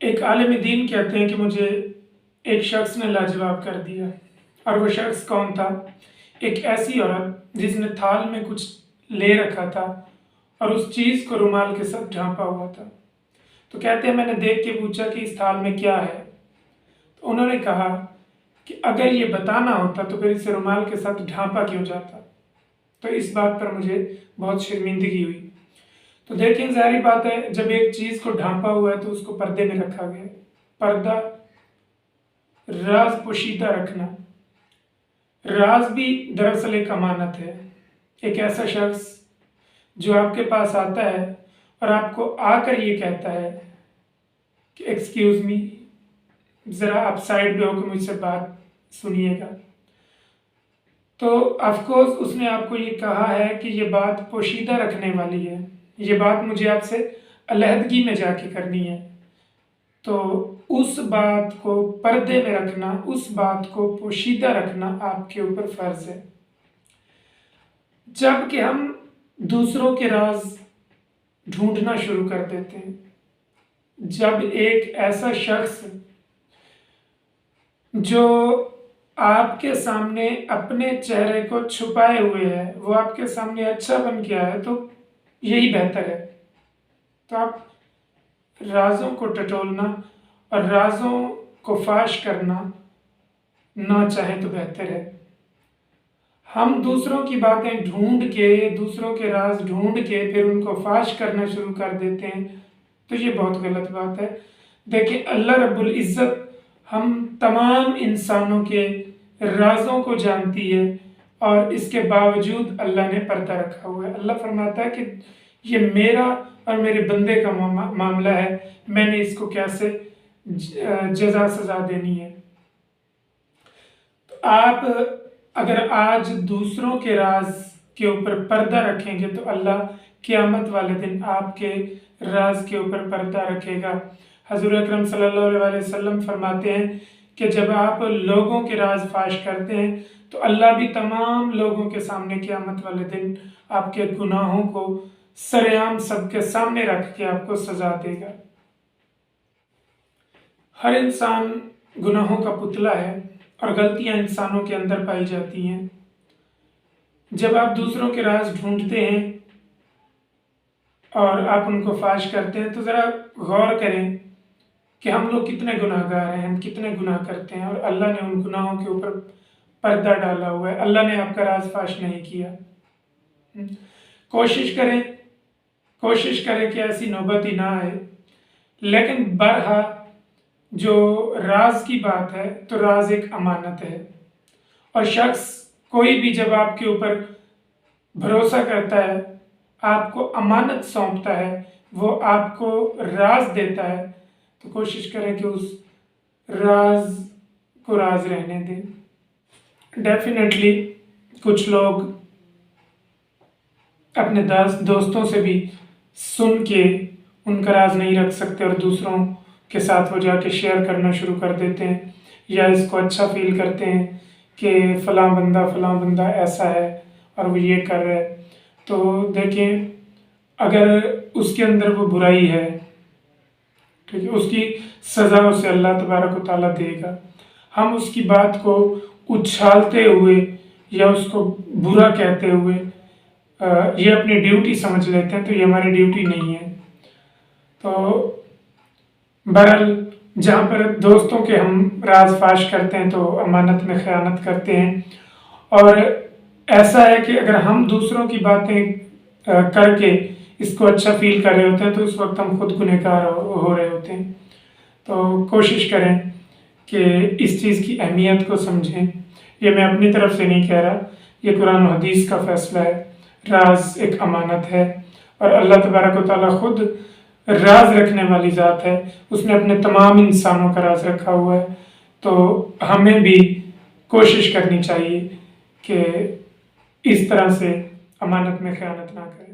ایک عالم دین کہتے ہیں کہ مجھے ایک شخص نے لاجواب کر دیا، اور وہ شخص کون تھا؟ ایک ایسی عورت جس نے تھال میں کچھ لے رکھا تھا اور اس چیز کو رومال کے ساتھ ڈھانپا ہوا تھا۔ تو کہتے ہیں میں نے دیکھ کے پوچھا کہ اس تھال میں کیا ہے؟ تو انہوں نے کہا کہ اگر یہ بتانا ہوتا تو پھر اسے رومال کے ساتھ ڈھانپا کیوں جاتا؟ تو اس بات پر مجھے بہت شرمندگی ہوئی۔ تو دیکھیں، ظاہری بات ہے، جب ایک چیز کو ڈھانپا ہوا ہے تو اس کو پردے میں رکھا گیا۔ پردہ، راز پوشیدہ رکھنا۔ راز بھی دراصل ایک امانت ہے۔ ایک ایسا شخص جو آپ کے پاس آتا ہے اور آپ کو آ کر یہ کہتا ہے کہ ایکسکیوز می، ذرا آپ سائڈ پہ ہو کے مجھ سے بات سنیے گا، تو آف کورس اس نے آپ کو یہ کہا ہے کہ یہ بات پوشیدہ رکھنے والی ہے، یہ بات مجھے آپ سے علیحدگی میں جا کے کرنی ہے۔ تو اس بات کو پردے میں رکھنا، اس بات کو پوشیدہ رکھنا آپ کے اوپر فرض ہے۔ جب کہ ہم دوسروں کے راز ڈھونڈنا شروع کر دیتے ہیں، جب ایک ایسا شخص جو آپ کے سامنے اپنے چہرے کو چھپائے ہوئے ہے، وہ آپ کے سامنے اچھا بن کے آئے تو یہی بہتر ہے۔ تو آپ رازوں کو ٹٹولنا اور رازوں کو فاش کرنا نہ چاہیں تو بہتر ہے۔ ہم دوسروں کی باتیں ڈھونڈ کے، دوسروں کے راز ڈھونڈ کے پھر ان کو فاش کرنا شروع کر دیتے ہیں، تو یہ بہت غلط بات ہے۔ دیکھیں، اللہ رب العزت ہم تمام انسانوں کے رازوں کو جانتی ہے، اور اس کے باوجود اللہ نے پردہ رکھا ہوا ہے۔ اللہ فرماتا ہے کہ یہ میرا اور میرے بندے کا معاملہ ہے، میں نے اس کو کیسے جزا سزا دینی ہے۔ تو آپ اگر آج دوسروں کے راز کے اوپر پردہ رکھیں گے تو اللہ قیامت والے دن آپ کے راز کے اوپر پردہ رکھے گا۔ حضور اکرم صلی اللہ علیہ وسلم فرماتے ہیں کہ جب آپ لوگوں کے راز فاش کرتے ہیں تو اللہ بھی تمام لوگوں کے سامنے قیامت والے دن آپ کے گناہوں کو سرعام سب کے سامنے رکھ کے آپ کو سزا دے گا۔ ہر انسان گناہوں کا پتلا ہے اور غلطیاں انسانوں کے اندر پائی جاتی ہیں۔ جب آپ دوسروں کے راز ڈھونڈتے ہیں اور آپ ان کو فاش کرتے ہیں تو ذرا غور کریں کہ ہم لوگ کتنے گناہ گار ہیں، ہم کتنے گناہ کرتے ہیں، اور اللہ نے ان گناہوں کے اوپر پردہ ڈالا ہوا ہے۔ اللہ نے آپ کا راز فاش نہیں کیا۔ کوشش کریں کہ ایسی نوبت ہی نہ آئے۔ لیکن بہرحال جو راز کی بات ہے تو راز ایک امانت ہے، اور شخص کوئی بھی جب آپ کے اوپر بھروسہ کرتا ہے، آپ کو امانت سونپتا ہے، وہ آپ کو راز دیتا ہے، تو کوشش کریں کہ اس راز کو راز رہنے دیں۔ ڈیفینیٹلی کچھ لوگ اپنے دوستوں سے بھی سن کے ان کا راز نہیں رکھ سکتے اور دوسروں کے ساتھ وہ جا کے شیئر کرنا شروع کر دیتے ہیں، یا اس کو اچھا فیل کرتے ہیں کہ فلاں بندہ ایسا ہے اور وہ یہ کر رہا ہے۔ تو دیکھیں، اگر اس کے اندر وہ برائی ہے، ٹھیک ہے، اس کی سزا اسے اللہ تبارک و تعالیٰ دے گا۔ ہم اس کی بات کو اچھالتے ہوئے یا اس کو برا کہتے ہوئے یہ اپنی ڈیوٹی سمجھ لیتے ہیں، تو یہ ہماری ڈیوٹی نہیں ہے۔ تو بہرحال جہاں پر دوستوں کے ہم راز فاش کرتے ہیں تو امانت میں خیانت کرتے ہیں، اور ایسا ہے کہ اگر ہم دوسروں کی باتیں کر کے اس کو اچھا فیل کر رہے ہوتے ہیں تو اس وقت ہم خود گنہگار ہو رہے ہوتے ہیں۔ تو کوشش کریں کہ اس چیز کی اہمیت کو سمجھیں۔ یہ میں اپنی طرف سے نہیں کہہ رہا، یہ قرآن و حدیث کا فیصلہ ہے۔ راز ایک امانت ہے، اور اللہ تبارک و تعالیٰ خود راز رکھنے والی ذات ہے۔ اس نے اپنے تمام انسانوں کا راز رکھا ہوا ہے، تو ہمیں بھی کوشش کرنی چاہیے کہ اس طرح سے امانت میں خیانت نہ کریں۔